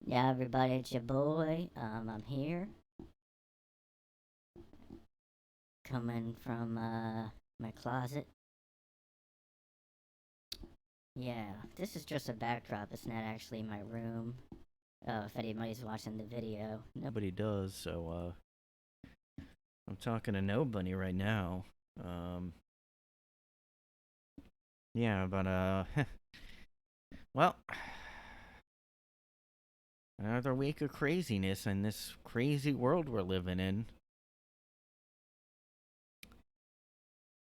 Yeah, everybody, it's your boy. I'm here, coming from my closet. Yeah, this is just a backdrop. It's not actually my room. If anybody's watching the video, Nobody does, so I'm talking to nobody right now. Um, yeah, but well, another week of craziness in this crazy world we're living in.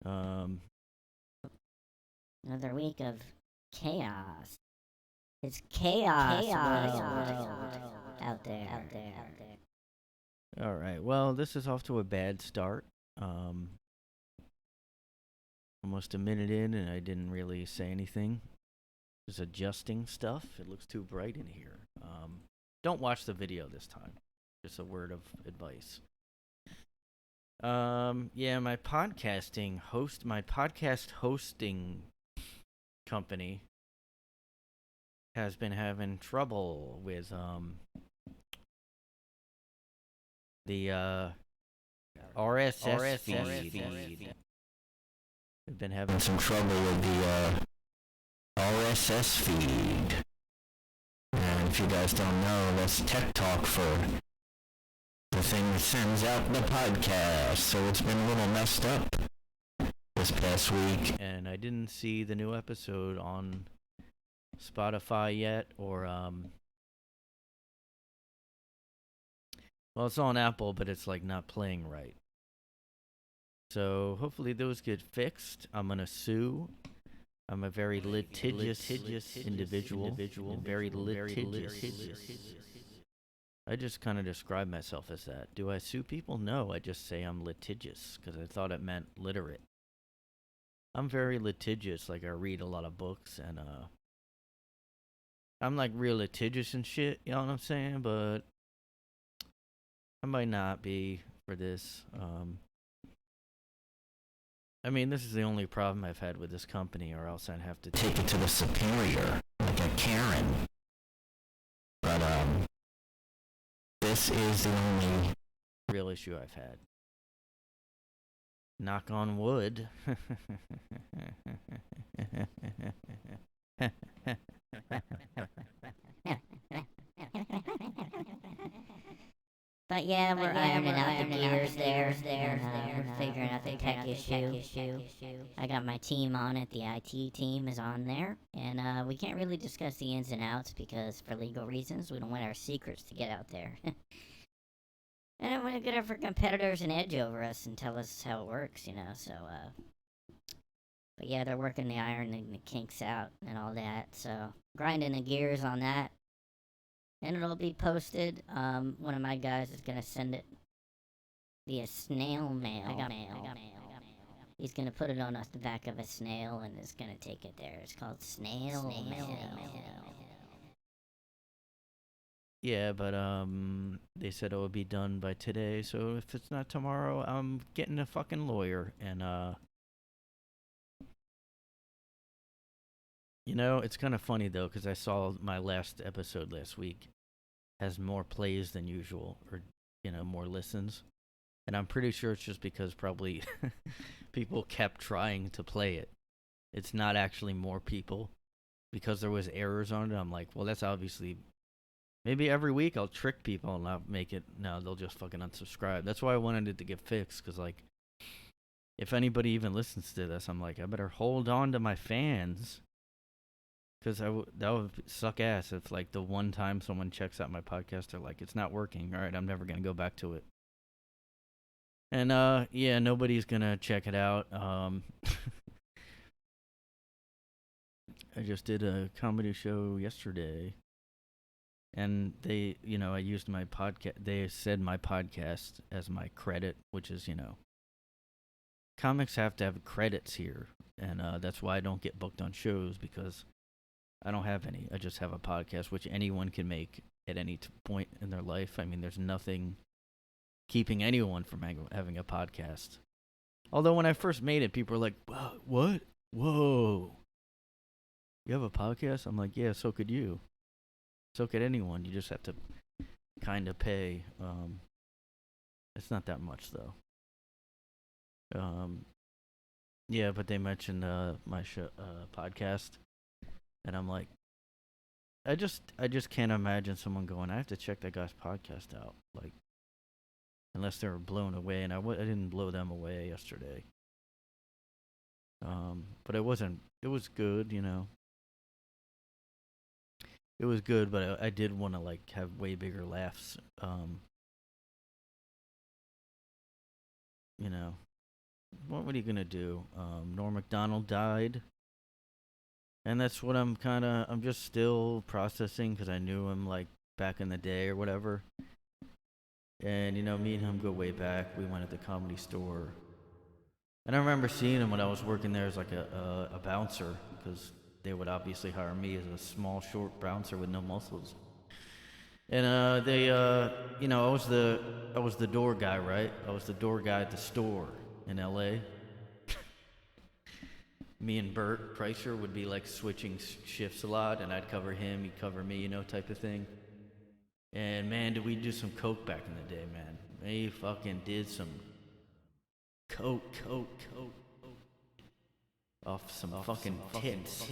Um, another week of chaos. It's chaos, world out there. all right. Well, this is off to a bad start. Um, almost a minute in, and I didn't really say anything. Just adjusting stuff. It looks too bright in here. Don't watch the video this time. Just a word of advice. Yeah, my podcast hosting company has been having trouble with the RSS feed. We've been having some trouble with the RSS feed. And if you guys don't know, that's tech talk for the thing that sends out the podcast. So it's been a little messed up this past week. And I didn't see the new episode on Spotify yet, or well, it's on Apple, but it's like not playing right. So hopefully those get fixed. I'm gonna sue. I'm a very litigious individual. Very litigious. I just kind of describe myself as that. Do I sue people? No, I just say I'm litigious because I thought it meant literate. I'm very litigious. Like I read a lot of books, and I'm like real litigious and shit. You know what I'm saying? But I might not be for this. I mean, this is the only problem I've had with this company, or else I'd have to take it to the superior, like a Karen. But this is the only real issue I've had. Knock on wood. But yeah, we're ironing out the gears there. We're figuring out the tech issue. I got my team on it. The IT team is on there, and we can't really discuss the ins and outs because, for legal reasons, we don't want our secrets to get out there. I don't want to get our competitors an edge over us and tell us how it works, So, but yeah, they're working the iron and the kinks out and all that. So, grinding the gears on that, and it'll be posted. One of my guys is gonna send it via snail mail. I got mail. He's gonna put it on the back of a snail and is gonna take it there. It's called snail mail. Yeah, but they said it would be done by today. So if it's not tomorrow, I'm getting a fucking lawyer. And you know, it's kind of funny though, because I saw my last episode last week has more plays than usual, or more listens. And I'm pretty sure it's just because probably people kept trying to play it. It's not actually more people because there was errors on it. I'm like, well, that's obviously maybe every week I'll trick people and not make it. No, they'll just fucking unsubscribe. That's why I wanted it to get fixed, because like, if anybody even listens to this, I'm like, I better hold on to my fans, because that would suck ass if like the one time someone checks out my podcast, they're like, it's not working. All right, I'm never gonna go back to it. And yeah, nobody's gonna check it out. I just did a comedy show yesterday, and they, I used my podcast. They said my podcast as my credit, which is, comics have to have credits here, and that's why I don't get booked on shows, because I don't have any. I just have a podcast, which anyone can make at any point in their life. I mean, there's nothing keeping anyone from having a podcast. Although when I first made it, people were like, "What? Whoa! You have a podcast?" I'm like, "Yeah, so could you." So could anyone. You just have to kind of pay. It's not that much though. Yeah, but they mentioned my podcast, and I'm like, I just can't imagine someone going. I have to check that guy's podcast out, like, unless they were blown away, and I didn't blow them away yesterday. But it wasn't. It was good, you know. It was good, but I did want to like have way bigger laughs. You know, what are you gonna do? Norm Macdonald died, and that's what I'm just still processing because I knew him like back in the day or whatever. And you know, me and him go way back. We went at the Comedy Store, and I remember seeing him when I was working there as like a bouncer because they would obviously hire me as a small, short bouncer with no muscles. And you know, I was the door guy, right? I was the door guy at the store in L.A. Me and Bert Kreischer would be like switching shifts a lot, and I'd cover him, he'd cover me, you know, type of thing. And man, did we do some coke back in the day, man? We fucking did some coke off some fucking tits.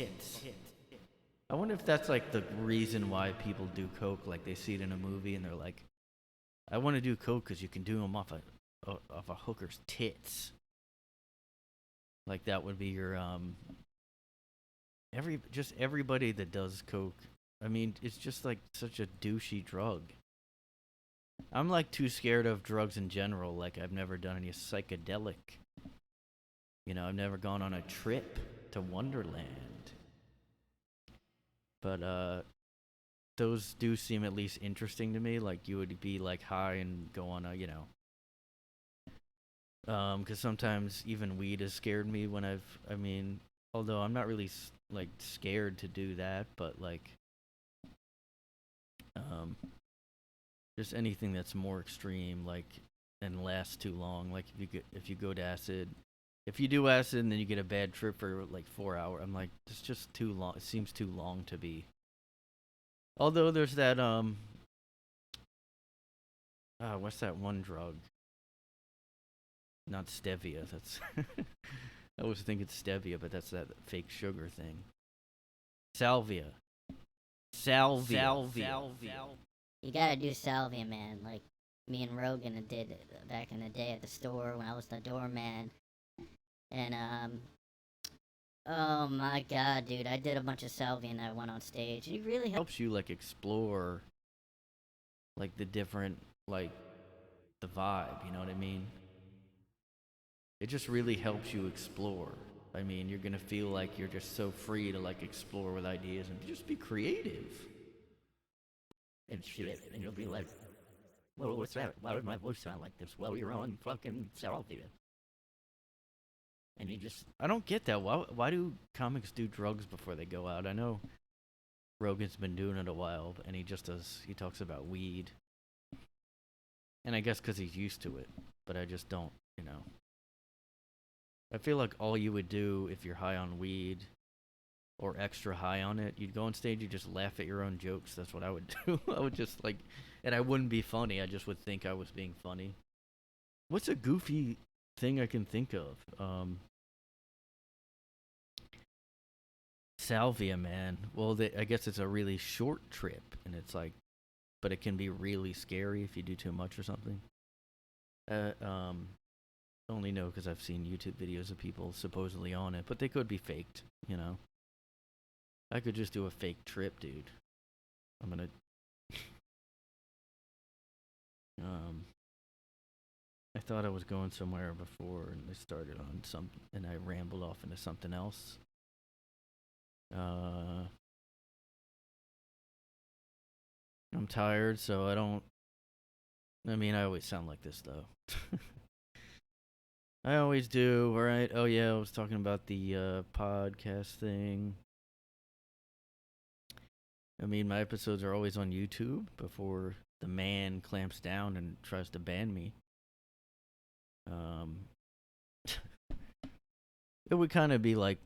I wonder if that's like the reason why people do coke, like they see it in a movie and they're like, I want to do coke because you can do them off a hooker's tits. Like that would be your everybody that does coke. I mean, it's just like such a douchey drug. I'm like too scared of drugs in general. Like I've never done any psychedelic. You know, I've never gone on a trip to Wonderland. But those do seem at least interesting to me. Like you would be like high and go on a, you know, because sometimes even weed has scared me when I mean, although I'm not really like scared to do that, but like, um, just anything that's more extreme, like, and lasts too long. Like if you go to acid, if you do acid and then you get a bad trip for like 4 hours, I'm like, it's just too long. It seems too long to be. Although there's that what's that one drug? Not stevia. That's I was thinking stevia, but that's that fake sugar thing. Salvia. Salvia. You gotta do salvia, man. Like me and Rogan did it back in the day at the store when I was the doorman. And oh my god, dude, I did a bunch of salvia and I went on stage. It really Helps you like explore like the different like the vibe, you know what I mean? It just really helps you explore. I mean, you're gonna feel like you're just so free to like explore with ideas and just be creative and shit. And you'll be like, well, what's that? Why does my voice sound like this? Well, you're on fucking Salvia. And you just, I don't get that. Why do comics do drugs before they go out? I know Rogan's been doing it a while, and he talks about weed. And I guess because he's used to it, but I just don't, you know. I feel like all you would do if you're high on weed or extra high on it, you'd go on stage, you just laugh at your own jokes. That's what I would do. I would just like, and I wouldn't be funny. I just would think I was being funny. What's a goofy thing I can think of? Salvia, man. Well, I guess it's a really short trip, and it's like, but it can be really scary if you do too much or something. Uh, um, only know because I've seen YouTube videos of people supposedly on it, but they could be faked, you know. I could just do a fake trip, dude. I'm gonna. I thought I was going somewhere before, and I started on something, and I rambled off into something else. I'm tired, so I don't. I mean, I always sound like this though. I always do. All right. Oh yeah, I was talking about the podcast thing. I mean, my episodes are always on YouTube before the man clamps down and tries to ban me. It would kind of be like,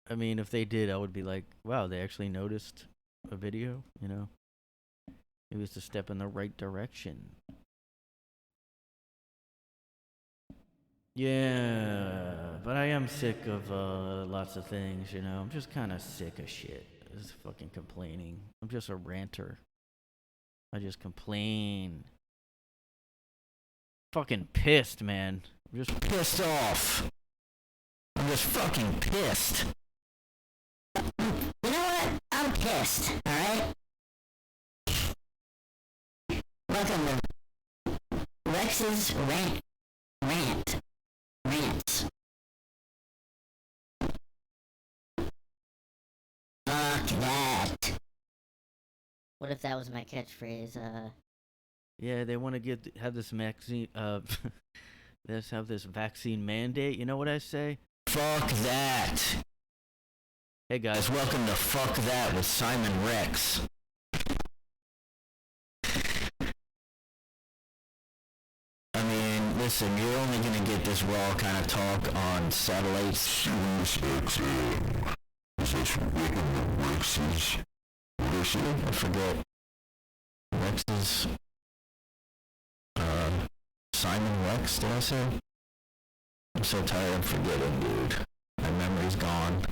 I mean, if they did, I would be like, wow, they actually noticed a video, you know? Maybe it's a step in the right direction. Yeah, but I am sick of lots of things, you know. I'm just kind of sick of shit. Just fucking complaining. I'm just a ranter. I just complain. Fucking pissed, man. I'm just pissed off. I'm just fucking pissed. You know what? I'm pissed, alright? Welcome to Rex's Rants. Fuck that. What if that was my catchphrase? Yeah, they want to have this vaccine. Let's have this vaccine mandate. You know what I say? Fuck that. Hey guys, welcome to Fuck That with Simon Rex. I mean, listen, you're only gonna get this raw kind of talk on satellites. Sirius XM. Is this welcome to Rex's? What did I say? I forget. Rex's. Simon Rex, did I say? I'm so tired of forgetting, dude. My memory's gone.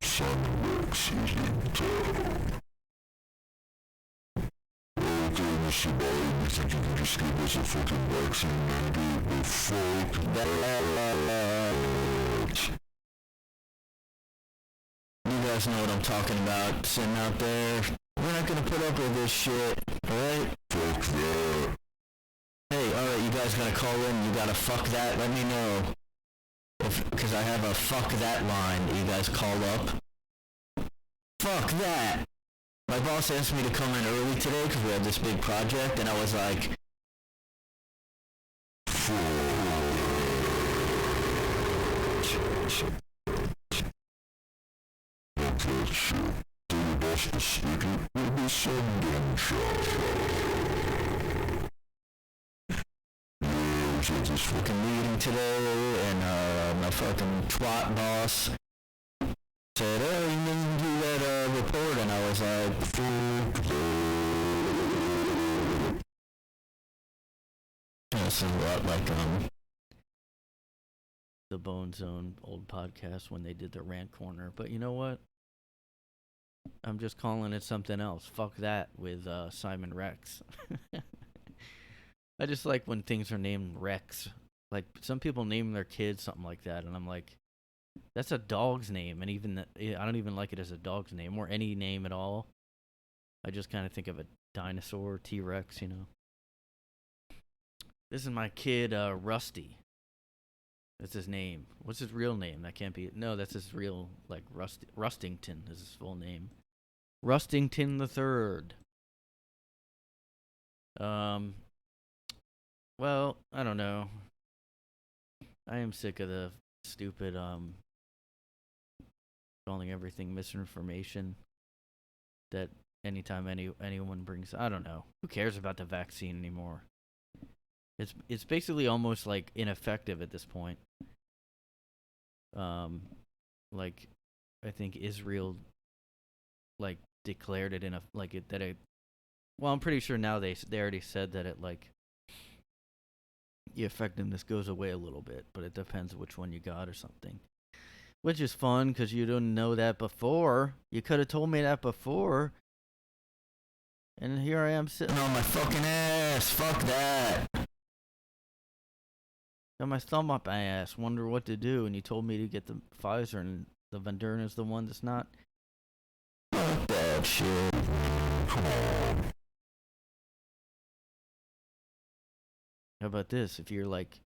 Simon Rex is in town. Okay, Mr. Biden, you think you can just give us a fucking vaccine mandate? Well, fuck that. You guys know what I'm talking about, sitting out there. We're not gonna put up with this shit, alright? Fuck that. Hey, alright, you guys gotta call in, you gotta fuck that, let me know. Because I have a fuck that line that you guys call up. Fuck that! My boss asked me to come in early today because we had this big project, and I was like, fuck that shit. The boss was speaking will be some shot. I was at this fucking meeting today, and my fucking twat boss said, oh, you didn't do that report, and I was like, fuck that. This is a lot like the Bone Zone old podcast when they did the rant corner, but you know what? I'm just calling it something else. Fuck that with Simon Rex. I just like when things are named Rex. Like, some people name their kids something like that, and I'm like, that's a dog's name, and even I don't even like it as a dog's name, or any name at all. I just kind of think of a dinosaur, T-Rex, you know. This is my kid, Rusty. That's his name. What's his real name? That can't be... No, that's his real, like, Rustington is his full name. Rustington the Third. Well, I don't know. I am sick of the stupid, calling everything misinformation that anytime anyone brings... I don't know. Who cares about the vaccine anymore? It's basically almost, like, ineffective at this point. Like, I think Israel, like, declared it well, I'm pretty sure now they already said that it, like, the effectiveness goes away a little bit, but it depends which one you got or something. Which is fun, because you didn't know that before. You could have told me that before. And here I am sitting on my fucking ass. Fuck that. Got my thumb up my ass, wonder what to do, and you told me to get the Pfizer, and the Moderna's the one that's not. Fuck that shit. Come on. How about this? If you're like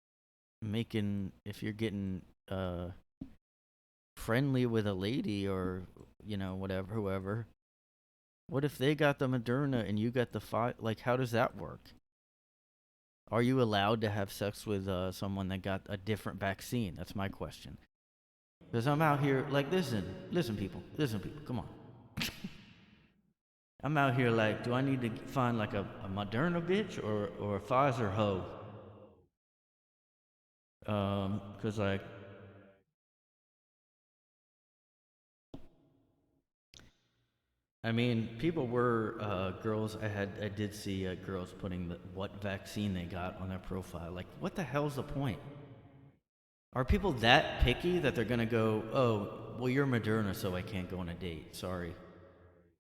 if you're getting friendly with a lady, or, you know, whatever, whoever, what if they got the Moderna and you got the Pfizer? Like, how does that work? Are you allowed to have sex with someone that got a different vaccine? That's my question. Because I'm out here, like, listen, people, come on. I'm out here like, do I need to find like a Moderna bitch or a Pfizer hoe? Because, like, I mean, people were girls. I did see girls putting what vaccine they got on their profile. Like, what the hell's the point? Are people that picky that they're gonna go, oh, well, you're Moderna, so I can't go on a date. Sorry,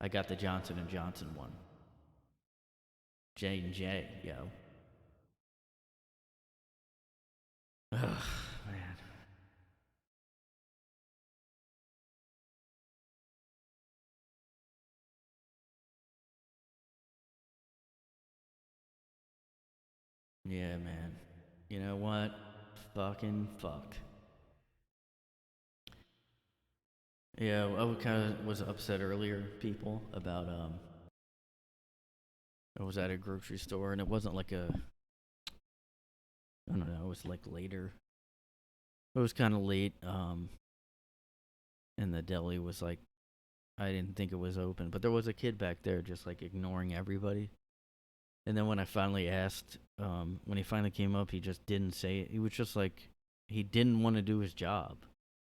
I got the Johnson and Johnson one. J&J, yo. Ugh, man. Yeah, man. You know what? Fucking fuck. Yeah, I kind of was upset earlier, people, about I was at a grocery store and it wasn't like I don't know, it was like later. It was kind of late, and the deli was like, I didn't think it was open, but there was a kid back there just like ignoring everybody. And then when I finally asked, when he finally came up, he just didn't say it. He was just like, he didn't want to do his job,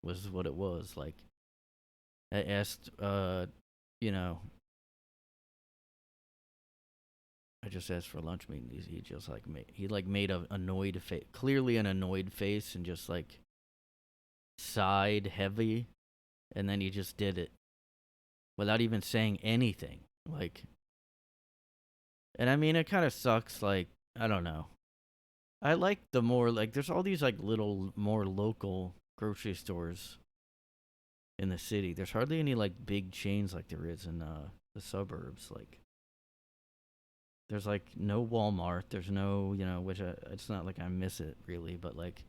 was what it was. Like, I asked, you know, I just asked for lunch meat. And he just like made a annoyed face, clearly an annoyed face, and just like sighed heavy, and then he just did it without even saying anything. Like, and I mean, it kind of sucks. Like, I don't know. I like the more like there's all these like little more local grocery stores in the city. There's hardly any like big chains like there is in the suburbs. Like, there's like no Walmart. There's no, which it's not like I miss it really, but like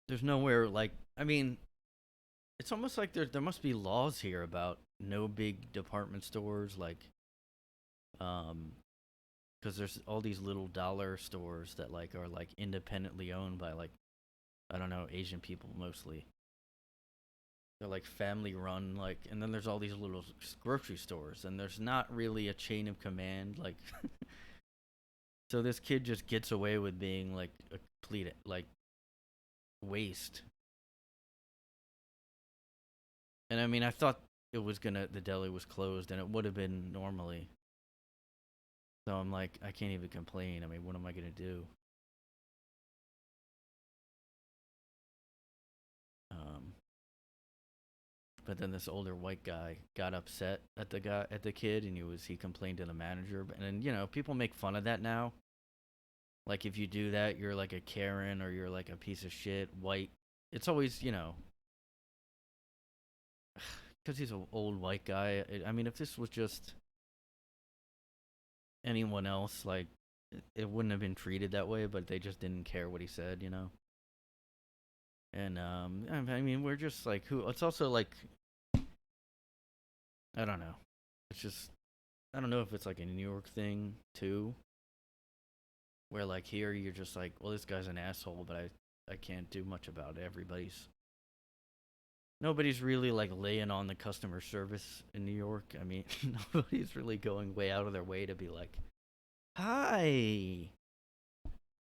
there's nowhere like, I mean, it's almost like there must be laws here about no big department stores, like because there's all these little dollar stores that like are like independently owned by like, I don't know, Asian people mostly. They're like family run, like, and then there's all these little grocery stores, and there's not really a chain of command, like. So this kid just gets away with being like a complete like waste. And I mean, I thought the deli was closed, and it would have been normally. So I'm like, I can't even complain. I mean, what am I gonna do? Um, but then this older white guy got upset at the kid, and he complained to the manager. And then people make fun of that now. Like, if you do that, you're like a Karen, or you're like a piece of shit white. It's always because he's an old white guy. I mean, if this was just anyone else, like, it wouldn't have been treated that way. But they just didn't care what he said. And I mean, we're just like who? It's also like, I don't know. It's just, I don't know if it's like a New York thing too, where like here you're just like, well, this guy's an asshole, but I can't do much about it. Nobody's really like laying on the customer service in New York. I mean, nobody's really going way out of their way to be like, hi,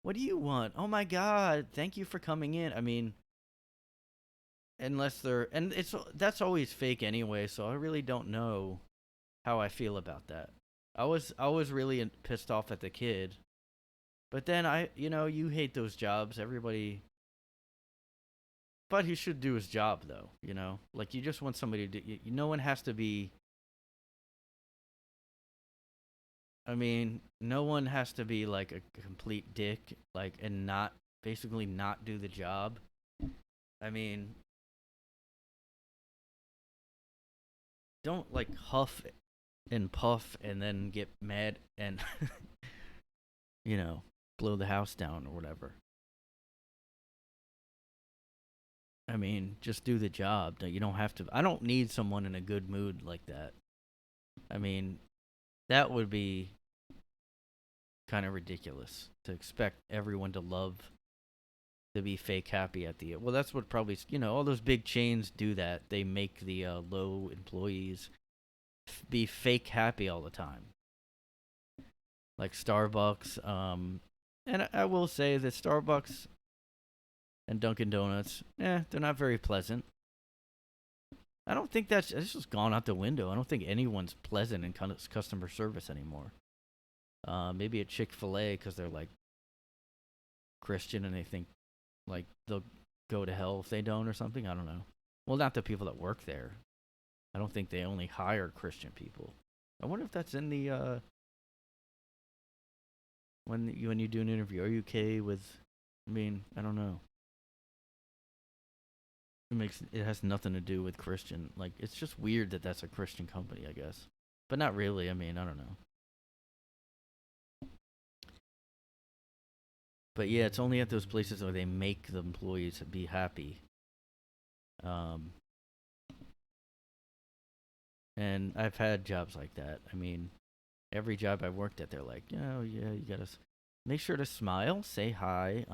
what do you want? Oh my God, thank you for coming in. I mean, unless and that's always fake anyway, so I really don't know how I feel about that. I was really pissed off at the kid, but then you hate those jobs. Everybody, but he should do his job though. Like, you just want somebody to. No one has to be. I mean, no one has to be like a complete dick, like, and not basically not do the job. I mean, don't like huff and puff and then get mad and you know blow the house down or whatever. I mean, just do the job. You don't have to. I don't need someone in a good mood like that. I mean, that would be kind of ridiculous to expect everyone to be fake happy at the. Well, that's what probably all those big chains do that. They make the low employees be fake happy all the time, like Starbucks. And I will say that Starbucks and Dunkin' Donuts, they're not very pleasant. I don't think it's just gone out the window. I don't think anyone's pleasant in customer service anymore. Maybe at Chick-fil-A because they're like Christian and they think like they'll go to hell if they don't or something. I don't know. Well, not the people that work there. I don't think they only hire Christian people. I wonder if that's in the when you do an interview. Are you okay with? I mean, I don't know. It has nothing to do with Christian. Like it's just weird that that's a Christian company, I guess. But not really. I mean, I don't know. But yeah, it's only at those places where they make the employees be happy. Um, and I've had jobs like that. I mean, every job I worked at, they're like, oh yeah, you gotta make sure to smile, say hi.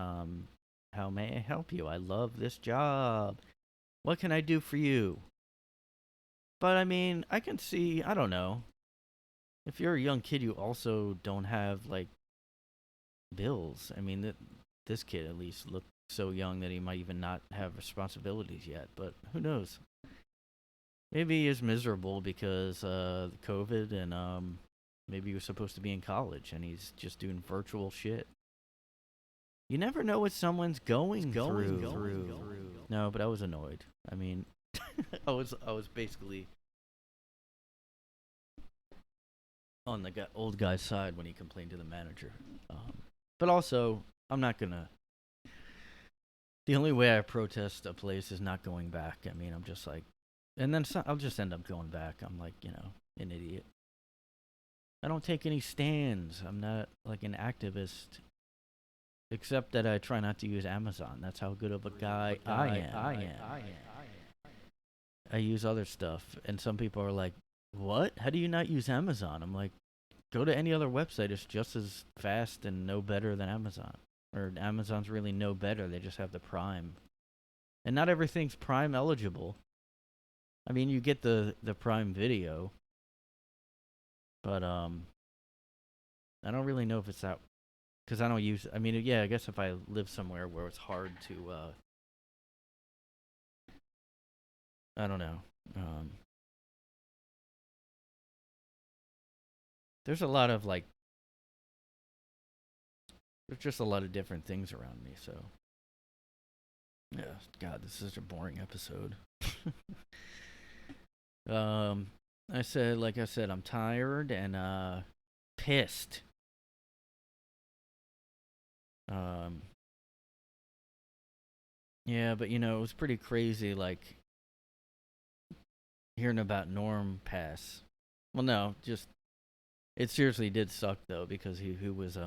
How may I help you? I love this job. What can I do for you? But I mean, I can see. I don't know. If you're a young kid, you also don't have like bills. I mean, this kid at least looked so young that he might even not have responsibilities yet. But who knows? Maybe he is miserable because COVID and maybe he was supposed to be in college and he's just doing virtual shit. You never know what someone's going through. No, but I was annoyed. I mean, I was basically on the old guy's side when he complained to the manager. But also, I'm not gonna. The only way I protest a place is not going back. I mean, I'm just like, and then I'll just end up going back. I'm like, an idiot. I don't take any stands. I'm not like an activist. Except that I try not to use Amazon. That's how good of a guy I am. I use other stuff, and some people are like, "What? How do you not use Amazon?" I'm like, "Go to any other website. It's just as fast and no better than Amazon. Or Amazon's really no better. They just have the Prime, and not everything's Prime eligible. I mean, you get the Prime Video, but I don't really know if it's that." Because I don't use. I mean, yeah, I guess if I live somewhere where it's hard to, I don't know. There's a lot of like, there's just a lot of different things around me. So, yeah, God, this is such a boring episode. Like I said, I'm tired and pissed. Yeah, but it was pretty crazy, like hearing about Norm pass. Well, no, just it seriously did suck though because he was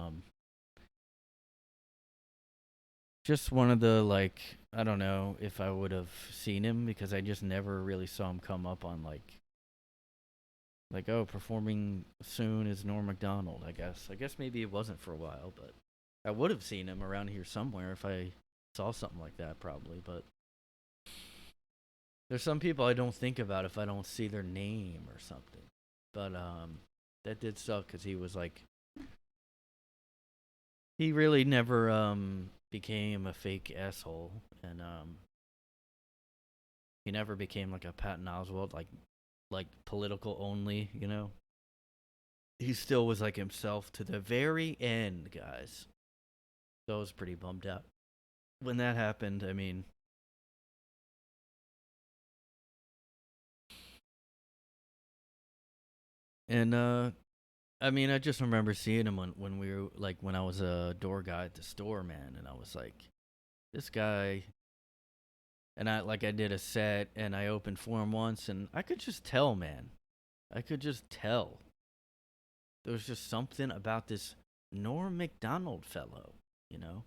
just one of the like I don't know if I would have seen him because I just never really saw him come up on like oh performing soon is Norm Macdonald. I guess maybe it wasn't for a while, but I would have seen him around here somewhere if I saw something like that probably. But there's some people I don't think about if I don't see their name or something. But that did suck because he was like he really never became a fake asshole, and he never became like a Patton Oswalt, like political only. He still was like himself to the very end, guys. So I was pretty bummed out when that happened. I mean, and I mean, I just remember seeing him when we were like when I was a door guy at the store, man, and I was like, this guy. And I did a set and I opened for him once and I could just tell, man. I could just tell. There was just something about this Norm Macdonald fellow, you know?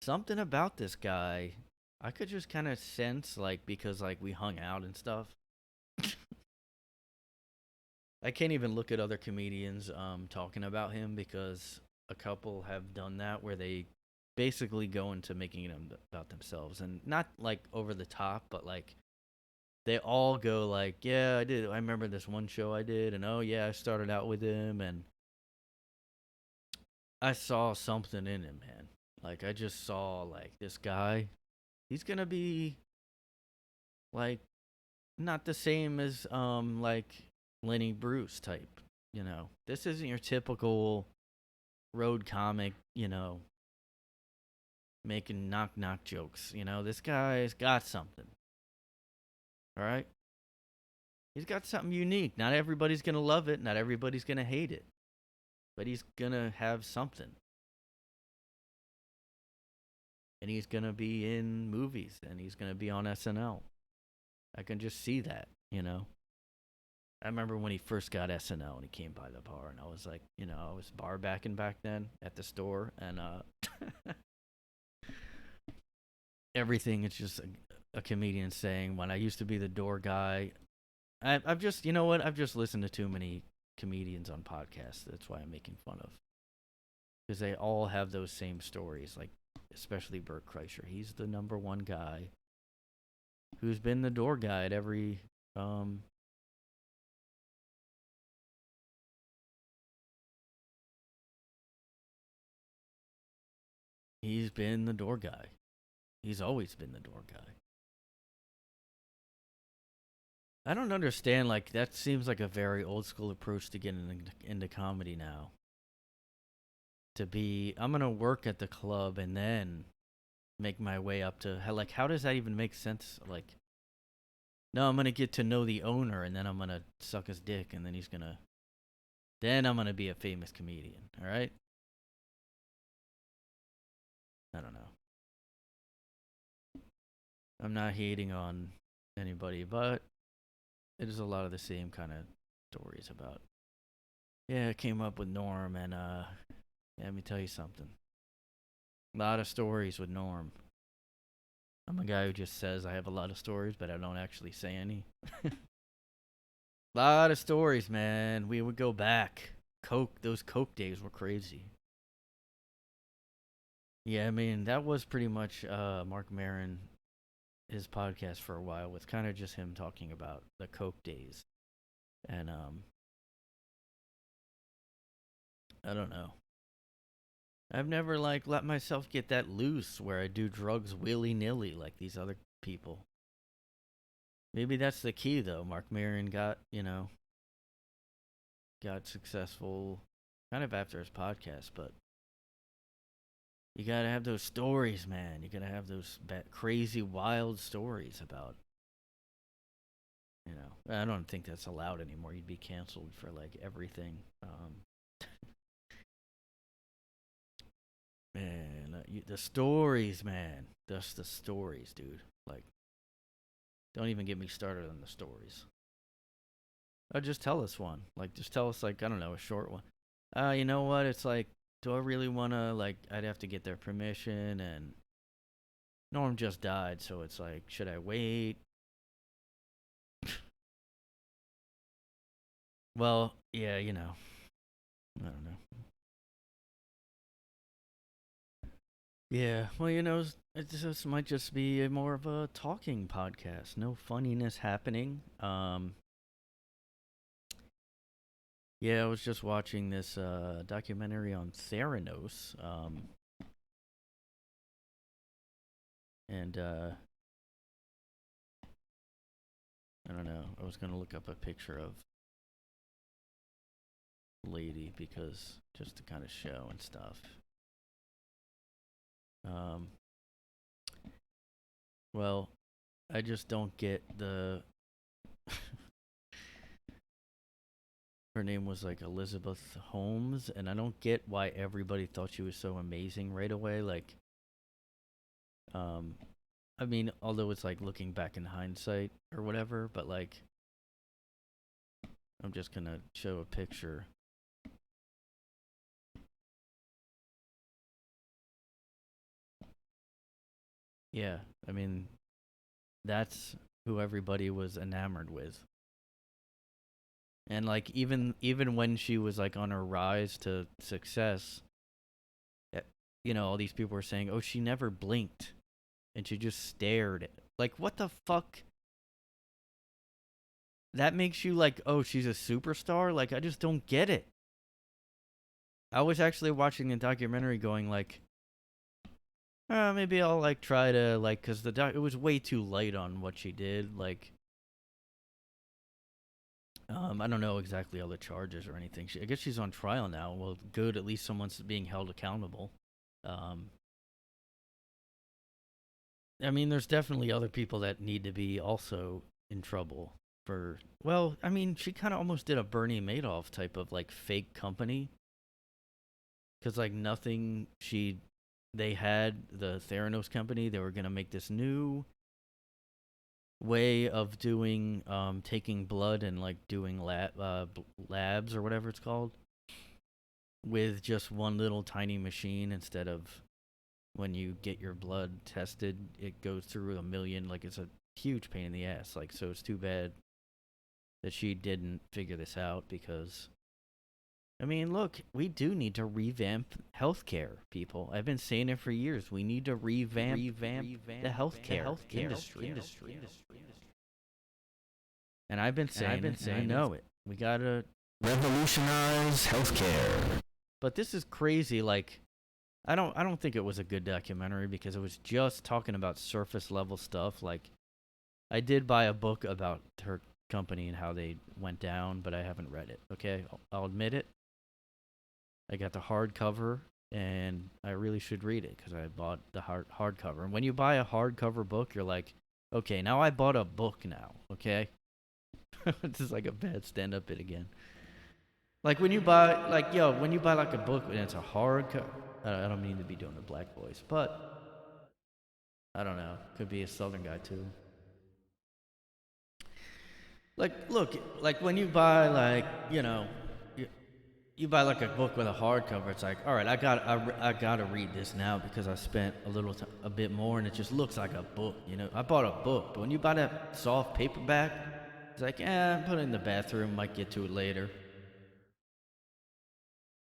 Something about this guy. I could just kind of sense like because like we hung out and stuff. I can't even look at other comedians talking about him because a couple have done that where they basically go into making it about themselves and not like over the top, but like they all go like, yeah, I remember this one show I did, and oh yeah, I started out with him, and I saw something in him, man. Like I just saw like this guy, he's gonna be like not the same as like Lenny Bruce type. This isn't your typical road comic. Making knock knock jokes. This guy's got something. All right, he's got something unique. Not everybody's gonna love it. Not everybody's gonna hate it. But he's gonna have something. And he's gonna be in movies, and he's gonna be on SNL. I can just see that. I remember when he first got SNL and he came by the bar, and I was like, I was bar backing back then at the store, and everything is just a comedian saying, when I used to be the door guy. I've just, I've just listened to too many comedians on podcasts. That's why I'm making fun of. Because they all have those same stories, like especially Bert Kreischer. He's the number one guy who's been the door guy at every he's been the door guy. He's always been the door guy. I don't understand, like, that seems like a very old school approach to getting into comedy now. To be, I'm going to work at the club and then make my way up to, like, how does that even make sense? Like, no, I'm going to get to know the owner, and then I'm going to suck his dick, and then then I'm going to be a famous comedian, all right? I don't know. I'm not hating on anybody, but it is a lot of the same kind of stories about, yeah, I came up with Norm, and let me tell you something. A lot of stories with Norm. I'm a guy who just says I have a lot of stories, but I don't actually say any. Lot of stories, man. We would go back. Those Coke days were crazy. Yeah, I mean, that was pretty much Marc Maron, his podcast for a while, was kind of just him talking about the Coke days. And I don't know. I've never like let myself get that loose where I do drugs willy-nilly like these other people. Maybe that's the key though. Marc Maron got successful kind of after his podcast, but you gotta have those stories, man. You gotta have those crazy, wild stories about, I don't think that's allowed anymore. You'd be canceled for like everything. Man, the stories, man. Just the stories, dude. Like, don't even get me started on the stories. Just tell us one. Like, just tell us, like, I don't know, a short one. You know what? It's like, do I really want to, like, I'd have to get their permission, and Norm just died, so it's like, should I wait? Well, yeah, I don't know. Yeah, well, this might just be more of a talking podcast. No funniness happening. Yeah, I was just watching this documentary on Theranos. And I don't know. I was gonna look up a picture of lady because just to kind of show and stuff. Well, I just don't get the. Her name was like Elizabeth Holmes, and I don't get why everybody thought she was so amazing right away. Like, I mean, although it's like looking back in hindsight or whatever, but like, I'm just gonna show a picture. Yeah, I mean, that's who everybody was enamored with. And like even when she was like on her rise to success, all these people were saying, "Oh, she never blinked, and she just stared." Like, what the fuck? That makes you like, oh, she's a superstar? Like, I just don't get it. I was actually watching the documentary, going like, maybe I'll like try to like, cause it was way too light on what she did. Like, I don't know exactly all the charges or anything. I guess she's on trial now. Well, good. At least someone's being held accountable. Um, I mean, there's definitely other people that need to be also in trouble for. Well, I mean, she kind of almost did a Bernie Madoff type of like fake company, because like nothing they had the Theranos company. They were gonna make this new way of doing taking blood and like doing labs or whatever it's called, with just one little tiny machine, instead of when you get your blood tested it goes through a million. Like, it's a huge pain in the ass. Like, so it's too bad that she didn't figure this out, because I mean, look, we do need to revamp healthcare, people. I've been saying it for years. We need to revamp the healthcare industry. And I've been saying it, I know it. We gotta revolutionize healthcare. But this is crazy. Like, I don't think it was a good documentary, because it was just talking about surface level stuff. Like, I did buy a book about her company and how they went down, but I haven't read it. Okay, I'll admit it. I got the hardcover, and I really should read it, because I bought the hardcover. And when you buy a hardcover book, you're like, okay, now I bought a book now. Okay. This is like a bad stand-up bit again. Like, when you buy, like, when you buy like a book and it's a hardcover, I don't mean to be doing the black voice, but I don't know. Could be a Southern guy too. Like, look, like when you buy like, you buy like a book with a hardcover. It's like, all right, I gotta read this now, because I spent a bit more, and it just looks like a book. I bought a book, but when you buy that soft paperback, it's like, put it in the bathroom, might get to it later.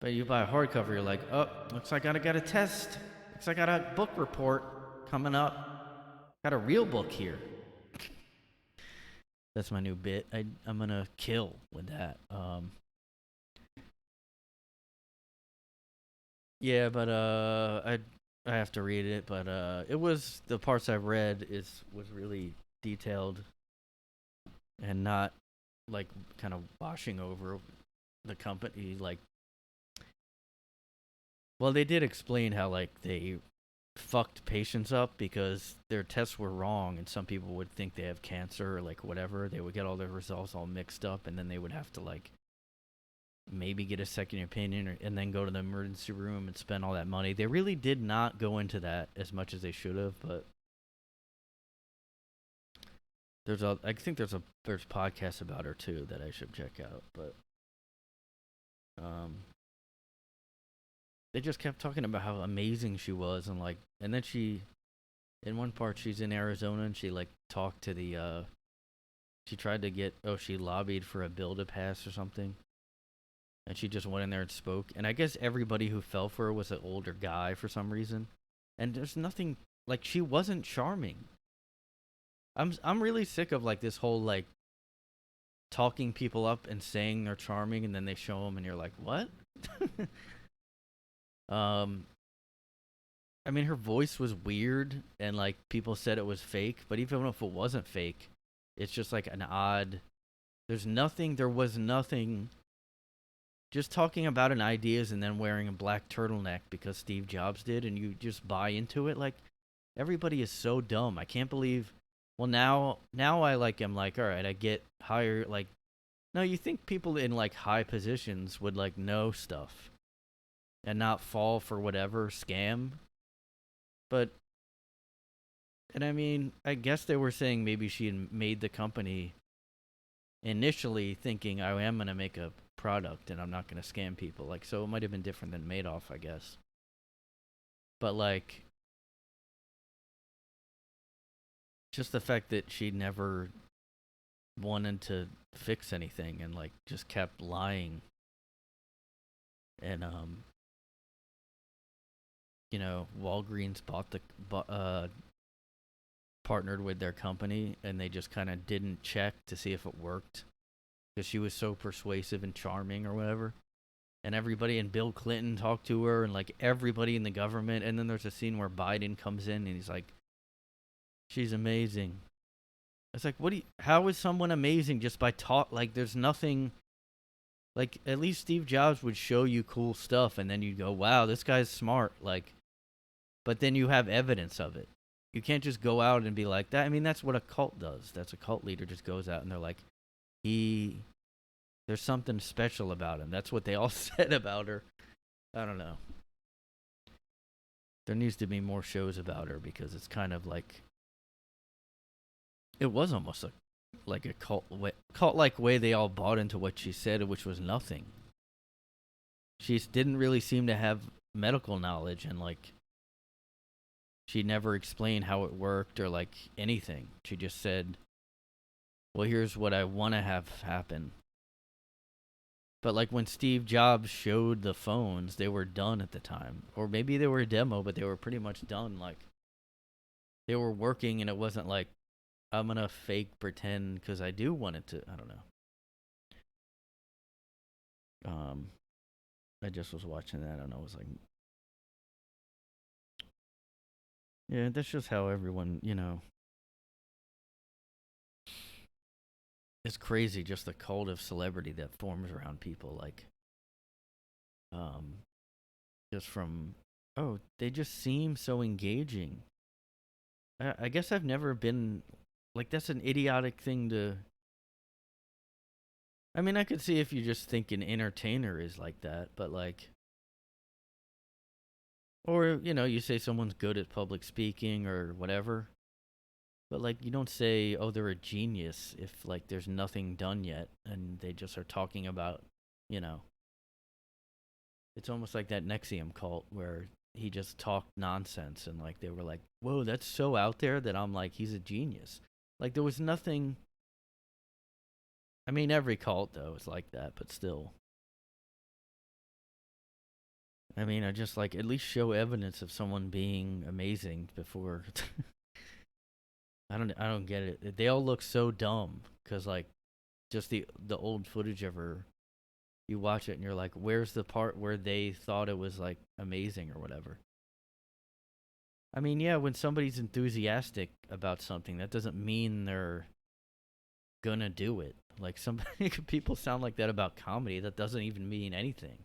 But you buy a hardcover, you're like, oh, looks like I got a test. Looks like I got a book report coming up. Got a real book here. That's my new bit. I'm gonna kill with that. Yeah, but I have to read it. But it was, the parts I've read was really detailed, and not like kind of washing over the company. Like, well, they did explain how like they fucked patients up, because their tests were wrong, and some people would think they have cancer or like whatever. They would get all their results all mixed up, and then they would have to like maybe get a second opinion, and then go to the emergency room and spend all that money. They really did not go into that as much as they should have, but I think there's podcasts about her too that I should check out. But they just kept talking about how amazing she was, and then in one part she's in Arizona, and she like talked to the she tried to get she lobbied for a bill to pass or something. And she just went in there and spoke. And I guess everybody who fell for her was an older guy for some reason. And there's nothing, like, she wasn't charming. I'm really sick of like this whole like talking people up and saying they're charming, and then they show them and you're like, what? um I mean, her voice was weird, and like people said it was fake, but even if it wasn't fake, it's just like an odd, there was nothing. Just talking about an ideas and then wearing a black turtleneck because Steve Jobs did, and you just buy into it. Like, everybody is so dumb. I can't believe. Well, now I like am like, all right, I get higher. Like, no, you think people in like high positions would like know stuff and not fall for whatever scam. But, and I mean, I guess they were saying maybe she had made the company initially thinking, I am gonna make a product and I'm not gonna scam people. Like, so it might have been different than Madoff, I guess. But like, just the fact that she never wanted to fix anything, and like just kept lying, and Walgreens partnered with their company, and they just kind of didn't check to see if it worked, because she was so persuasive and charming or whatever. and everybody and Bill Clinton talked to her and like everybody in the government. And then there's a scene where Biden comes in and he's like, she's amazing. It's like, how is someone amazing just by like there's nothing, like at least Steve Jobs would show you cool stuff and then you'd go, wow, this guy's smart. Like, but then you have evidence of it. You can't just go out and be like that. I mean, that's what a cult does. That's a cult leader just goes out and they're like, there's something special about him. That's what they all said about her. I don't know. There needs to be more shows about her because it's kind of like, it was almost like a cult-like way they all bought into what she said, which was nothing. She didn't really seem to have medical knowledge, and like, she never explained how it worked or like anything. She just said, well, here's what I want to have happen. But like when Steve Jobs showed the phones, they were done at the time. Or maybe they were a demo, but they were pretty much done. Like, they were working and it wasn't like, I'm going to fake pretend because I do want it to. I don't know. I just was watching that and I was like, yeah, that's just how everyone, it's crazy just the cult of celebrity that forms around people. Like, just from, oh, they just seem so engaging. I guess I've never been, like, that's an idiotic thing to. I mean, I could see if you just think an entertainer is like that, but like, or, you say someone's good at public speaking or whatever, but like, you don't say, oh, they're a genius if like there's nothing done yet and they just are talking about, it's almost like that Nexium cult where he just talked nonsense and like they were like, whoa, that's so out there that I'm like, he's a genius. Like, there was nothing. I mean, every cult though is like that, but still. I mean, I just like, at least show evidence of someone being amazing before. I don't get it. They all look so dumb because like, just the old footage of her, you watch it and you're like, where's the part where they thought it was like amazing or whatever? I mean, yeah, when somebody's enthusiastic about something, that doesn't mean they're gonna do it. Like, some people sound like that about comedy. That doesn't even mean anything.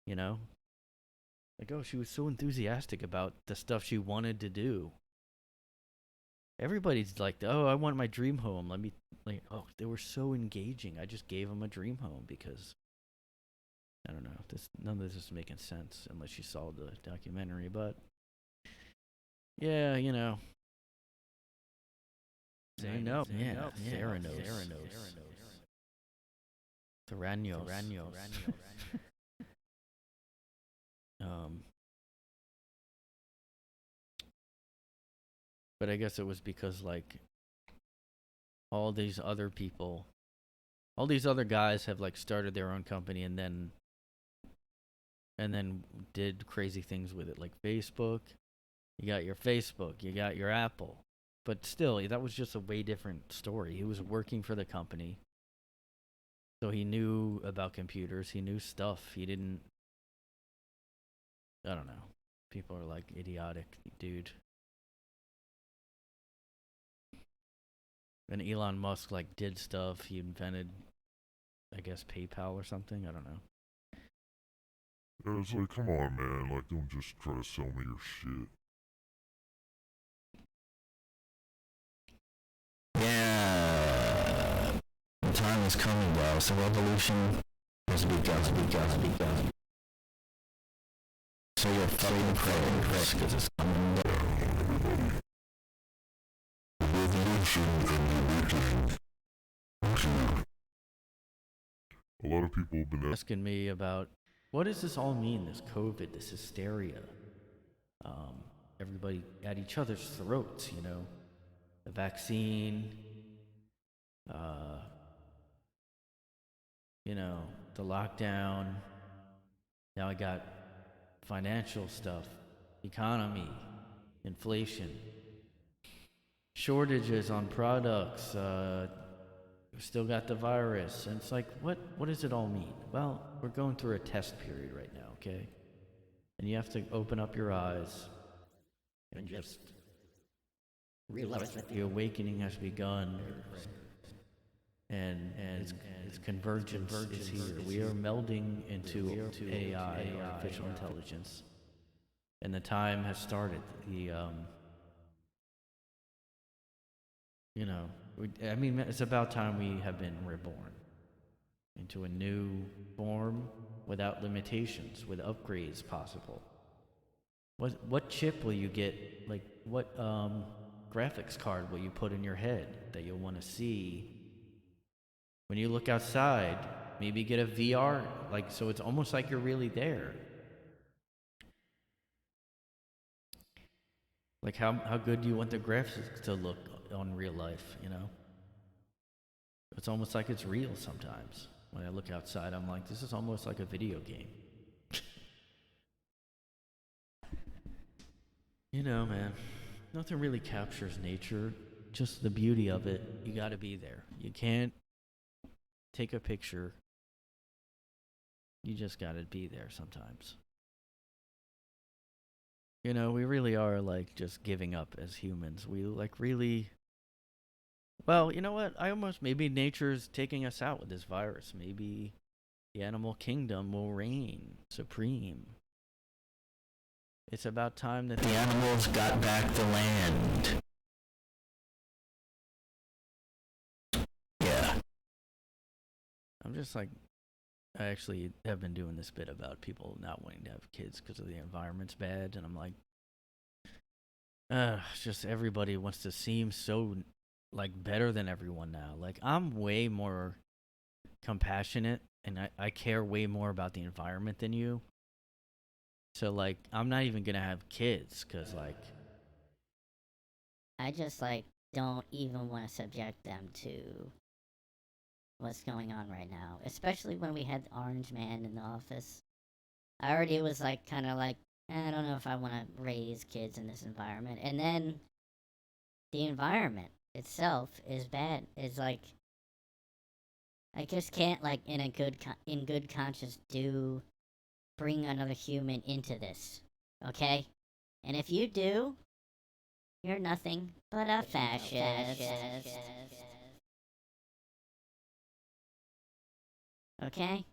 You know? Like, oh, she was so enthusiastic about the stuff she wanted to do. Everybody's like, oh, I want my dream home. Let me, like, oh, they were so engaging. I just gave them a dream home because, I don't know. None of this is making sense unless you saw the documentary. But, yeah, I know. Yeah, Theranos. But I guess it was because like all these other people, all these other guys have like started their own company and then did crazy things with it, like Facebook. You got your Facebook, you got your Apple. But still, that was just a way different story. He was working for the company. So he knew about computers, he knew stuff. He didn't, I don't know. People are like, idiotic, dude. And Elon Musk like did stuff. He invented, I guess, PayPal or something. I don't know. Yeah, it's like, come on, man. Like, don't just try to sell me your shit. Yeah, the time is coming, guys. The revolution has begun. So you're fucking prayers, because it's coming down. The revolution and the awakening are here. A lot of people have been asking me about, what does this all mean, this COVID, this hysteria? Everybody at each other's throats, the vaccine, the lockdown. Now I got financial stuff, economy, inflation, shortages on products, we still got the virus. And it's like, what does it all mean? Well, we're going through a test period right now, okay? And you have to open up your eyes and just realize that the awakening has begun. And it's convergence is here. We are melding into AI, artificial intelligence. And the time has started. It's about time we have been reborn into a new form without limitations, with upgrades possible. What chip will you get? Like, what graphics card will you put in your head that you'll want to see when you look outside? Maybe get a VR, so it's almost like you're really there. Like, how good do you want the graphics to look on real life, It's almost like it's real sometimes. When I look outside, I'm like, this is almost like a video game. Man, nothing really captures nature, just the beauty of it. You gotta be there. You can't take a picture. You just gotta be there sometimes. We really are just giving up as humans. We really. Well, you know what? Maybe nature's taking us out with this virus. Maybe the animal kingdom will reign supreme. It's about time that the animals got back the land. Yeah. I'm just I actually have been doing this bit about people not wanting to have kids because of the environment's bad, and I'm like, it's just everybody wants to seem so better than everyone now. I'm way more compassionate, and I care way more about the environment than you. So I'm not even gonna have kids because I just don't even want to subject them to what's going on right now, especially when we had the Orange Man in the office. I already was kind of I don't know if I want to raise kids in this environment. And then the environment itself is bad. It's I just can't in good conscience bring another human into this, okay? And if you do, you're nothing but a fascist. Okay?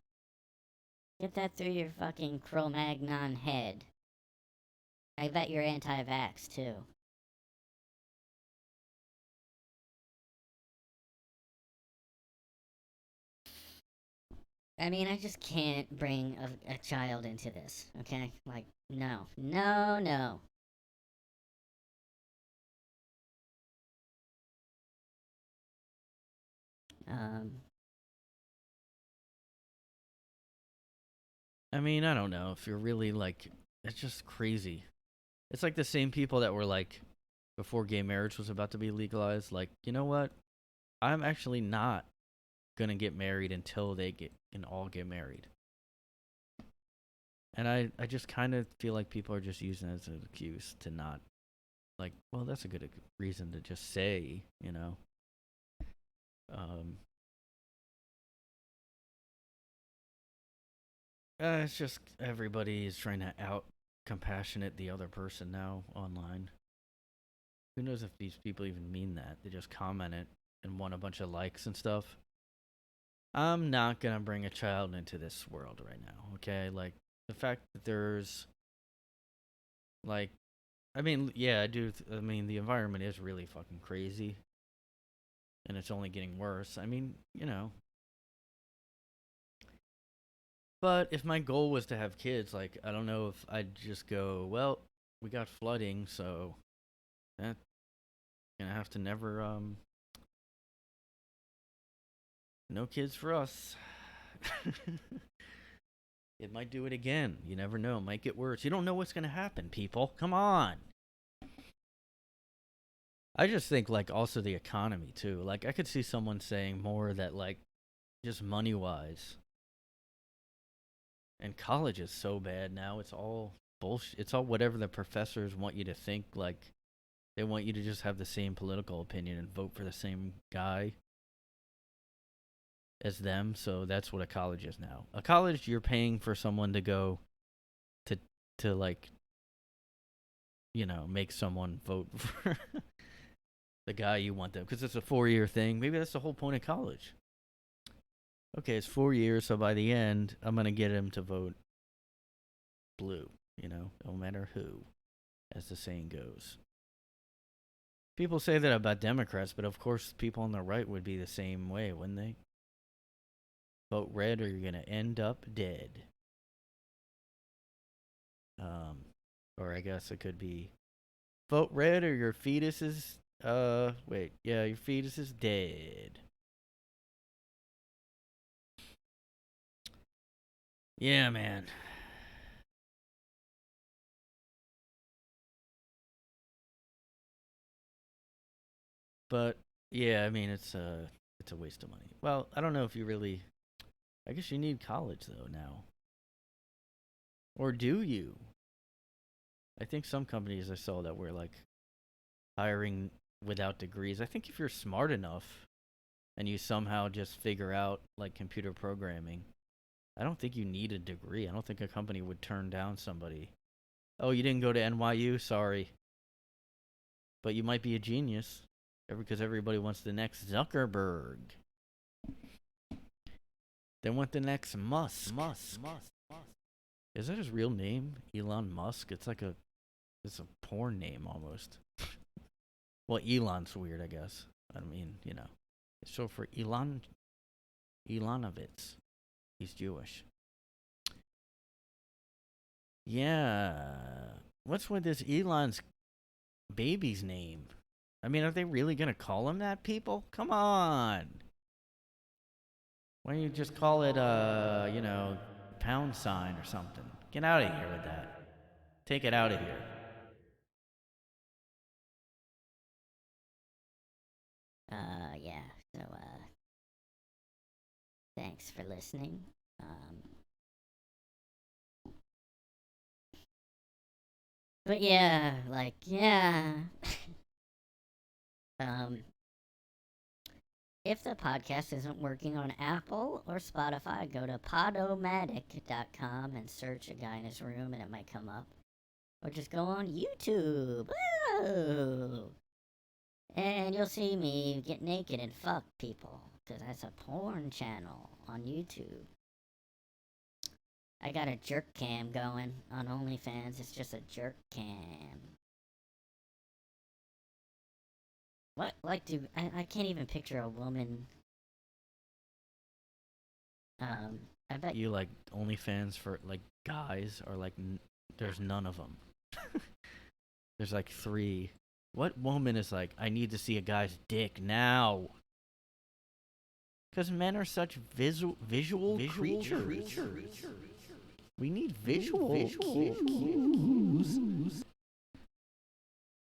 Get that through your fucking Cro-Magnon head. I bet you're anti-vax, too. I mean, I just can't bring a child into this, okay? No. No. I don't know if you're really it's just crazy. It's the same people that were before gay marriage was about to be legalized, you know what? I'm actually not gonna get married until they can all get married. And I just kind of feel like people are just using it as an excuse to not well, that's a good reason to just say, it's just everybody is trying to out compassionate the other person now online. Who knows if these people even mean that? They just comment it and want a bunch of likes and stuff. I'm not gonna bring a child into this world right now, okay? The fact that there's yeah, I do. The environment is really fucking crazy, and it's only getting worse. But if my goal was to have kids, I don't know if I'd just go, well, we got flooding, so that's gonna have to never, no kids for us. It might do it again. You never know. It might get worse. You don't know what's gonna happen, people. Come on. I just think also the economy too. I could see someone saying more that just money-wise. And college is so bad now. It's all bullshit. It's all whatever the professors want you to think. They want you to just have the same political opinion and vote for the same guy. as them, so that's what a college is now. A college, you're paying for someone to go to like, make someone vote for the guy you want them, because it's a 4-year thing. Maybe that's the whole point of college. Okay, it's 4 years, so by the end, I'm gonna get him to vote blue. No matter who, as the saying goes. People say that about Democrats, but of course, people on the right would be the same way, wouldn't they? Vote red, or you're gonna end up dead. Or I guess it could be vote red, or your fetus is your fetus is dead. Yeah, man. But yeah, I mean it's a waste of money. Well, I don't know if you really. I guess you need college though now. Or do you? I think some companies I saw that were like hiring without degrees. I think if you're smart enough and you somehow just figure out like computer programming, I don't think you need a degree. I don't think a company would turn down somebody. Oh, you didn't go to NYU? Sorry. But you might be a genius because everybody wants the next Zuckerberg. They want the next Musk. Is that his real name? Elon Musk? It's a porn name almost. Well, Elon's weird, I guess. I mean, It's short for Elonovitz. He's Jewish. Yeah. What's with this Elon's baby's name? I mean, are they really going to call him that, people? Come on. Why don't you just call it, pound sign or something? Get out of here with that. Take it out of here. Yeah. So, thanks for listening. But yeah, if the podcast isn't working on Apple or Spotify, go to podomatic.com and search A Guy in His Room and it might come up. Or just go on YouTube. Woo! And you'll see me get naked and fuck people. Because that's a porn channel on YouTube. I got a jerk cam going on Onlyfans. It's just a jerk cam. What? I can't even picture a woman. I bet you like OnlyFans for like guys, or like there's none of them. There's like 3. What woman is like, I need to see a guy's dick now? Because men are such visual creatures. We need visual cues.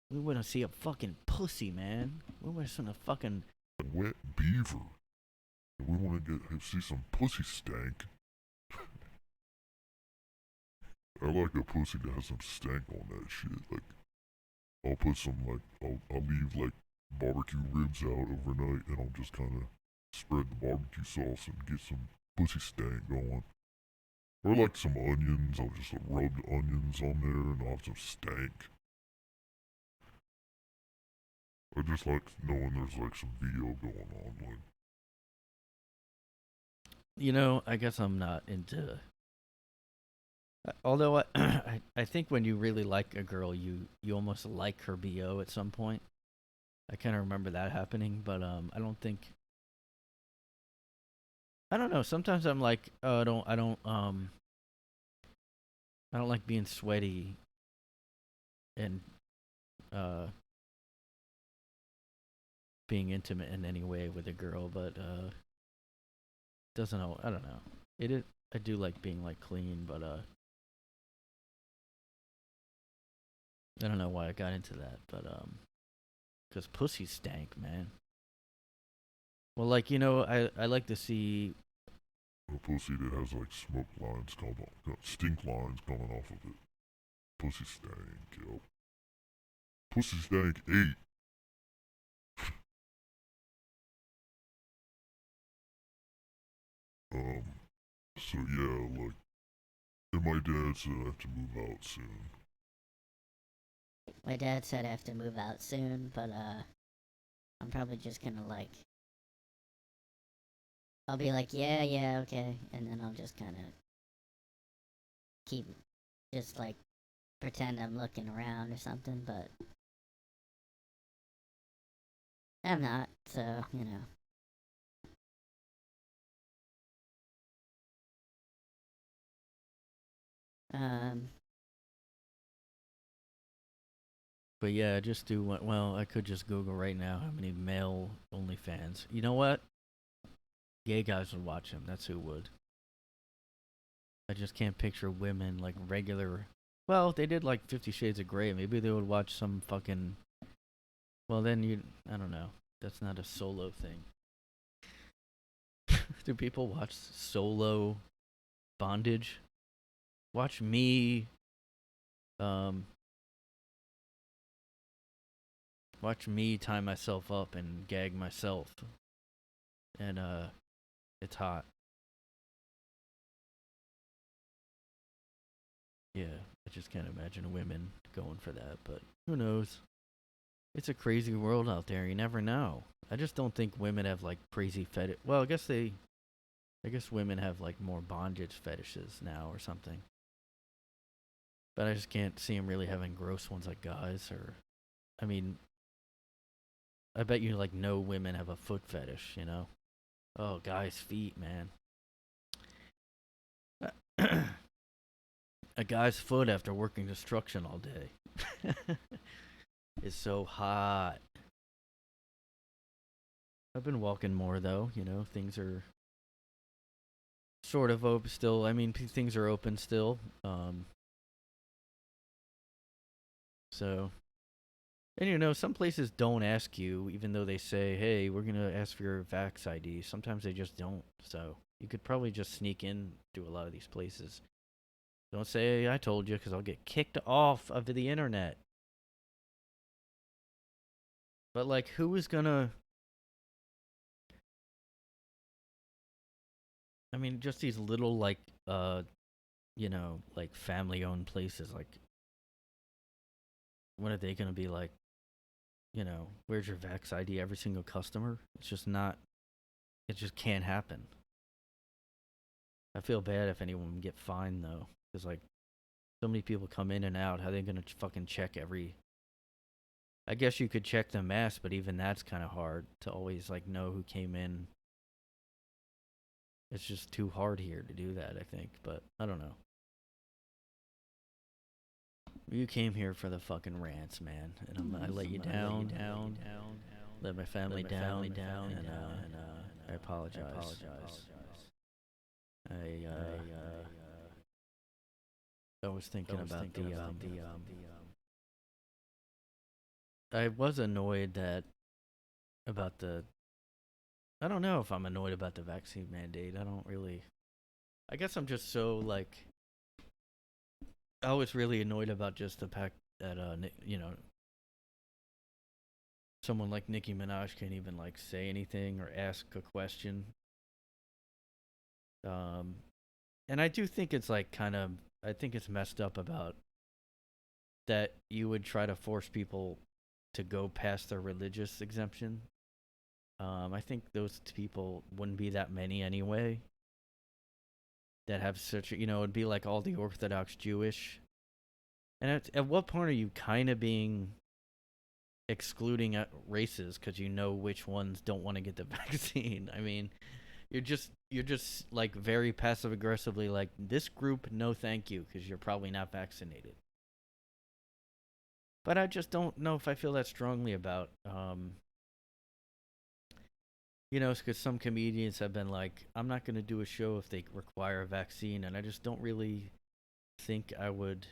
We want to see a fucking pussy, man. We want to see a fucking wet beaver. We want to see some pussy stank. I like a pussy that has some stank on that shit. Like, I'll put some, I'll leave, barbecue ribs out overnight, and I'll just kind of spread the barbecue sauce and get some pussy stank going. Or, some onions. I'll just rub the onions on there, and I'll have some stank. I just like knowing there's, some video going on, I guess I'm not into. Although I think when you really like a girl, you almost like her BO at some point. I kind of remember that happening, but I don't think. I don't know. Sometimes I'm like, oh, I don't like being sweaty and being intimate in any way with a girl, but doesn't know. I don't know. I do like being clean, but I don't know why I got into that, but because pussy stank, man. Well, I like to see a pussy that has smoke lines stink lines coming off of it. Pussy stank, yo. Pussy stank 8. So yeah, like, and my dad said I have to move out soon. My dad said I have to move out soon, but I'm probably just gonna like, I'll be like, yeah, okay, and then I'll just kind of keep, just like, pretend I'm looking around or something, but I'm not, so, you know. But yeah, just do what. Well, I could just Google right now how many male OnlyFans. You know what? Gay guys would watch him. That's who would. I just can't picture women like regular. Well, if they did like 50 Shades of Grey, maybe they would watch some fucking. Well, then you. I don't know. That's not a solo thing. Do people watch solo bondage? Watch me. Um. Watch me tie myself up and gag myself. And it's hot. Yeah, I just can't imagine women going for that, but who knows? It's a crazy world out there. You never know. I just don't think women have like crazy fetish. Well, I guess women have like more bondage fetishes now or something. But I just can't see them really having gross ones like guys. Or, I mean, I bet you like no women have a foot fetish. You know? Oh, guys' feet, man. A guy's foot after working construction all day is so hot. I've been walking more though. You know, things are sort of open still. I mean, things are open still. So, and you know, some places don't ask you, even though they say, "Hey, we're gonna ask for your Vax ID." Sometimes they just don't. So you could probably just sneak in to a lot of these places. Don't say I told you, because I'll get kicked off of the internet. But like, who is gonna? I mean, just these little like, you know, like family-owned places. Like, when are they gonna be like? You know, where's your Vax ID? Every single customer. It's just not. It just can't happen. I feel bad if anyone would get fined though, because like so many people come in and out. How are they gonna fucking check every? I guess you could check the mask, but even that's kind of hard to always like know who came in. It's just too hard here to do that, I think. But I don't know. You came here for the fucking rants, man, and I let you down, let my family down, and I apologize. I was thinking about the I was annoyed that about the. I don't know if I'm annoyed about the vaccine mandate. I don't really. I guess I'm just so like. I was really annoyed about just the fact that you know, someone like Nicki Minaj can't even like say anything or ask a question. Um, and I do think it's like kind of. I think it's messed up about that you would try to force people to go past their religious exemption. I think those people wouldn't be that many anyway. That have such a, you know, it'd be like all the Orthodox Jewish. And at what point are you kind of being excluding races because you know which ones don't want to get the vaccine? I mean, you're just like very passive aggressively like this group, no thank you, because you're probably not vaccinated. But I just don't know if I feel that strongly about you know, because some comedians have been like, I'm not going to do a show if they require a vaccine, and I just don't really think I would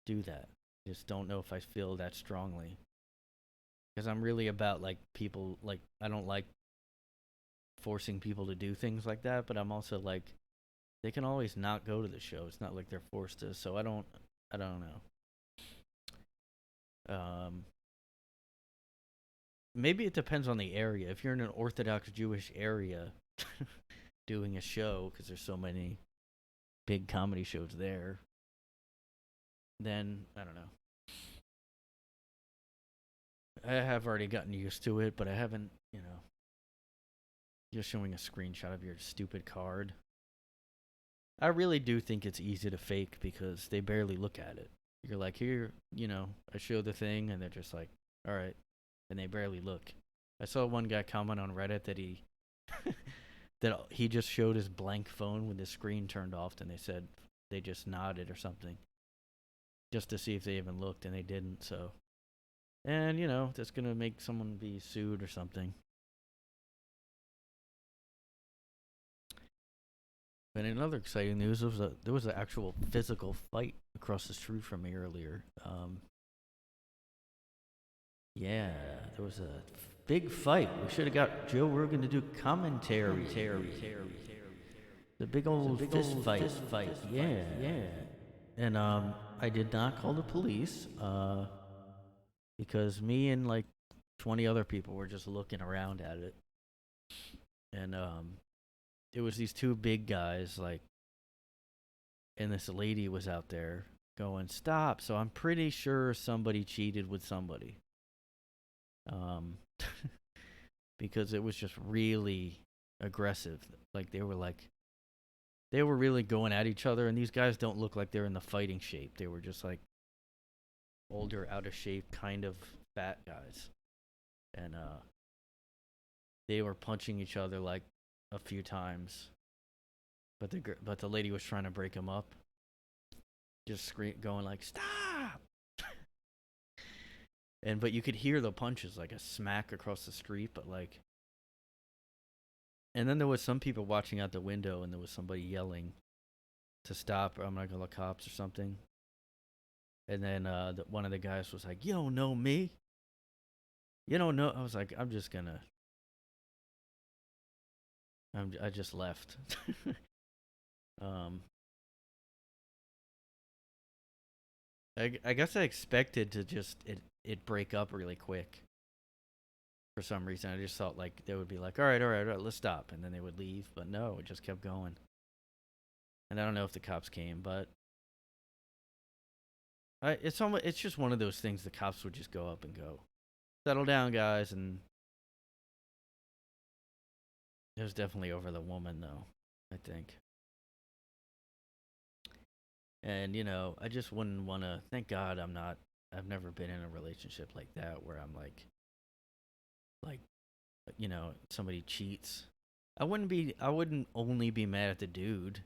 do that. Just don't know if I feel that strongly. Because I'm really about like people, like, I don't like forcing people to do things like that, but I'm also like, they can always not go to the show. It's not like they're forced to, so I don't know. Maybe it depends on the area. If you're in an Orthodox Jewish area, doing a show, because there's so many big comedy shows there, then I don't know. I have already gotten used to it, but I haven't, just showing a screenshot of your stupid card. I really do think it's easy to fake because they barely look at it. You're like, here, I show the thing, and they're just like, all right, and they barely look. I saw one guy comment on Reddit that he just showed his blank phone with the screen turned off, and they said they just nodded or something, just to see if they even looked, and they didn't. So, and that's gonna make someone be sued or something. And in other exciting news, there was an actual physical fight across the street from me earlier. Yeah, there was a big fight. We should have got Joe Rogan to do commentary. The big old fist fight. Yeah. And I did not call the police because me and like 20 other people were just looking around at it. And it was these two big guys, like, and this lady was out there going, stop. So I'm pretty sure somebody cheated with somebody. Because it was just really aggressive. Like, they were really going at each other, and these guys don't look like they're in the fighting shape. They were just like older, out of shape, kind of fat guys. And they were punching each other like a few times, but the lady was trying to break him up, just going like, stop. But you could hear the punches, like a smack across the street, but like, and then there was some people watching out the window, and there was somebody yelling to stop, or I'm gonna call the cops or something. And then one of the guys was like, you don't know me, you don't know. I was like, I just left. I guess I expected to just it break up really quick. For some reason, I just thought like they would be like, all right, let's stop, and then they would leave. But no, it just kept going. And I don't know if the cops came, but it's just one of those things. The cops would just go up and go, settle down, guys, and it was definitely over the woman, though, I think. And, I just wouldn't want to, thank God I've never been in a relationship like that where I'm like, somebody cheats. I wouldn't only be mad at the dude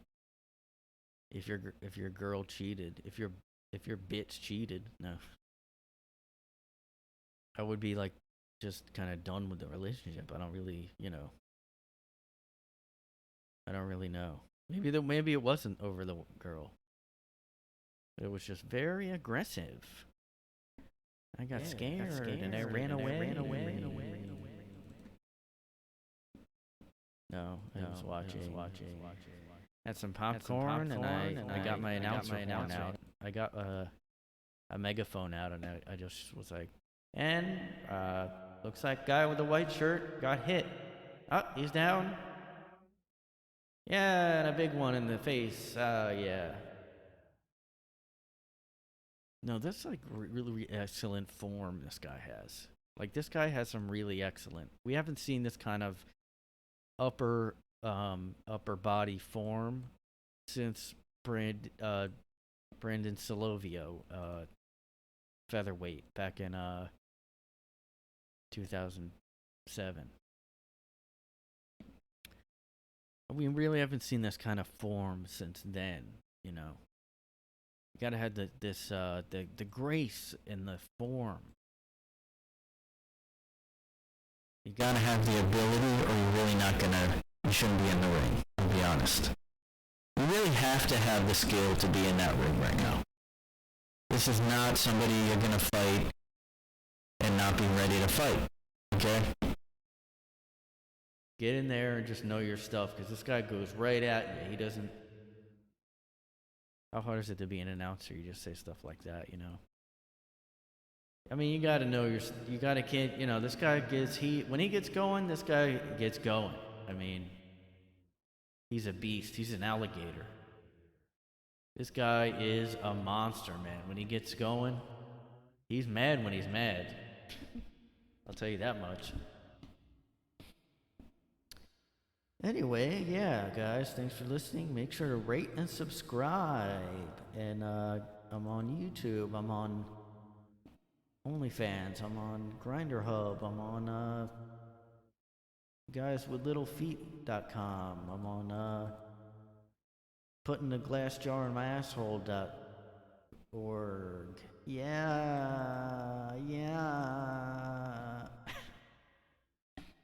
if your girl cheated, if your bitch cheated. No. I would be like, just kind of done with the relationship. I don't really know. Maybe it wasn't over the girl. It was just very aggressive. I got scared and I ran away. No, I was watching. Had some popcorn, and I got my announcer phone out. I got a megaphone out, and I just was like, and looks like guy with the white shirt got hit. Oh, he's down. Yeah, and a big one in the face. Yeah. No, that's like really excellent form this guy has. Like, this guy has some really excellent. We haven't seen this kind of upper body form since Brandon Salovio, featherweight, back in 2007. We really haven't seen this kind of form since then, You gotta have the grace in the form. You gotta have the ability, or you're really not you shouldn't be in the ring, I'll be honest. You really have to have the skill to be in that ring right now. This is not somebody you're gonna fight and not be ready to fight, okay? Get in there and just know your stuff, because this guy goes right at you. He doesn't... How hard is it to be an announcer? You just say stuff like that, I mean, you gotta know this guy when he gets going, this guy gets going. I mean, He's a beast. He's an alligator. This guy is a monster, man. When he gets going, he's mad when he's mad. I'll tell you that much. Anyway, yeah, guys, thanks for listening. Make sure to rate and subscribe. And I'm on YouTube. I'm on Onlyfans. I'm on Grinder Hub. I'm on guyswithlittlefeet.com. I'm on putting a glass jar in my asshole.org. Yeah.